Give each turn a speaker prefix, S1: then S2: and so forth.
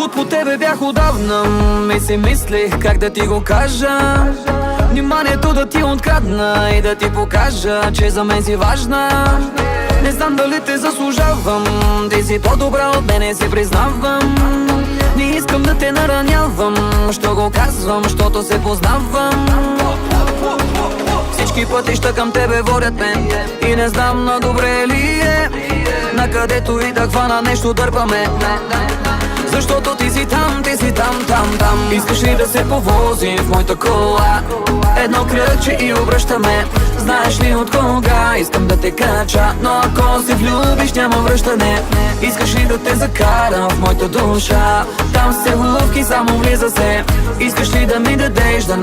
S1: Луд по тебе бях отдавна и си мислих как да ти го кажа. Вниманието да ти открадна и да ти покажа, че за мен си важна. Не знам дали те заслужавам, ти си по-добра от мене, си признавам. Не искам да те наранявам, що го казвам, щото се познавам. Всички пътища към тебе водят мен и не знам на добре ли е. Накъдето и да хвана нещо дърпаме, защото ти си там, там. Искаш ли да се повозим в моята кола? Едно кръгче и обръщаме. Знаеш ли от кога искам да те кача? Но ако се влюбиш няма връщане. Искаш ли да те закарам в моята душа? Там се лувки, само влиза се. Искаш ли да ми дадеш да